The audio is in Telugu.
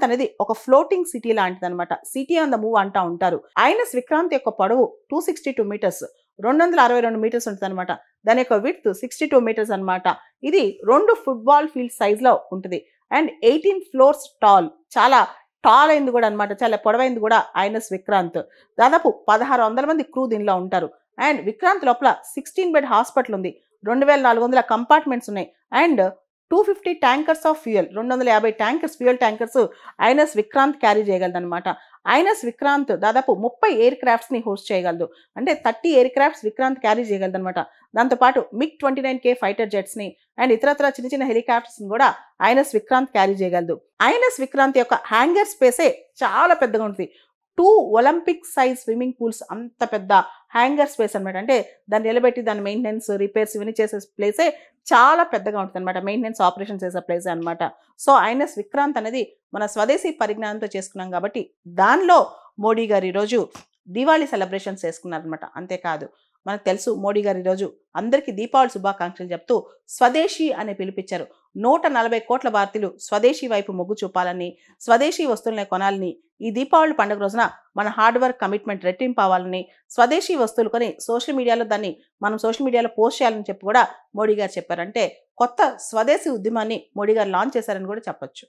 అనేది ఒక ఫ్లోటింగ్ సిటీ లాంటిదన్నమాట. సిటీ ఆన్ ద మూవ్ అంటా ఉంటారు. ఐఎన్ఎస్ విక్రాంత్ యొక్క పొడవు 262 మీటర్స్, 262 మీటర్స్ ఉంటుందన్నమాట. దాని యొక్క విడ్త్ 62 మీటర్స్ అన్నమాట. ఇది 2 ఫుట్బాల్ ఫీల్డ్ సైజ్ లో ఉంటుంది. అండ్ 18 ఫ్లోర్స్ టాల్, చాలా టాల్ అయింది కూడా అనమాట, చాలా పొడవైంది కూడా ఐఎన్ఎస్ విక్రాంత్. దాదాపు 1600 మంది క్రూ దీనిలో ఉంటారు. అండ్ విక్రాంత్ లోపల 16 బెడ్ హాస్పిటల్ ఉంది, 2400 కంపార్ట్మెంట్స్ ఉన్నాయి. And 250 tankers of fuel, 250 tankers, fuel tankers INS Vikrant carry చేయగలదన్నమాట. ఐఎన్ఎస్ విక్రాంత్ దాదాపు 30 ఎయిర్ క్రాఫ్ట్స్ ని హోస్ట్ చేయగలదు. అంటే 30 ఎయిర్ క్రాఫ్ట్స్ విక్రాంత్ క్యారీ చేయగలదన్నమాట. దాంతోపాటు MiG-29K ఫైటర్ జెట్స్ ని అండ్ ఇతరత్ర చిన్న చిన్న హెలికాప్టర్స్ ని కూడా ఐఎన్ఎస్ విక్రాంత్ క్యారీ చేయగలదు. ఐఎన్ఎస్ విక్రాంత్ యొక్క హ్యాంగర్ స్పేసే చాలా పెద్దగా ఉంటుంది. 2 ఒలింపిక్ సైజ్ స్విమ్మింగ్ పూల్స్, అంత పెద్ద హ్యాంగర్ స్పేస్ అనమాట. అంటే దాన్ని నిలబెట్టి దాని మెయింటెనెన్స్, రిపేర్స్ ఇవన్నీ చేసే ప్లేసే చాలా పెద్దగా ఉంటుంది అనమాట. మెయింటెనెన్స్, ఆపరేషన్ చేసే ప్లేసే అనమాట. సో ఐఎన్ఎస్ విక్రాంత్ అనేది మన స్వదేశీ పరిజ్ఞానంతో చేసుకున్నాం కాబట్టి దానిలో మోడీ గారు ఈరోజు దీవాళీ సెలబ్రేషన్స్ చేసుకున్నారనమాట. అంతేకాదు మనకు తెలుసు మోడీ గారు ఈరోజు అందరికీ దీపావళి శుభాకాంక్షలు చెప్తూ స్వదేశీ అని పిలిపించారు. 140 కోట్ల భారతీయులు స్వదేశీ వైపు మొగ్గు చూపాలని, స్వదేశీ వస్తువులనే కొనాలని, ఈ దీపావళి పండుగ రోజున మన హార్డ్ వర్క్ కమిట్మెంట్ రెట్టింపు అవ్వాలని, స్వదేశీ వస్తువులు కొని సోషల్ మీడియాలో దాన్ని మనం సోషల్ మీడియాలో పోస్ట్ చేయాలని చెప్పి కూడా మోడీ గారు చెప్పారంటే కొత్త స్వదేశీ ఉద్యమాన్ని మోడీ గారు లాంచ్ చేశారని కూడా చెప్పొచ్చు.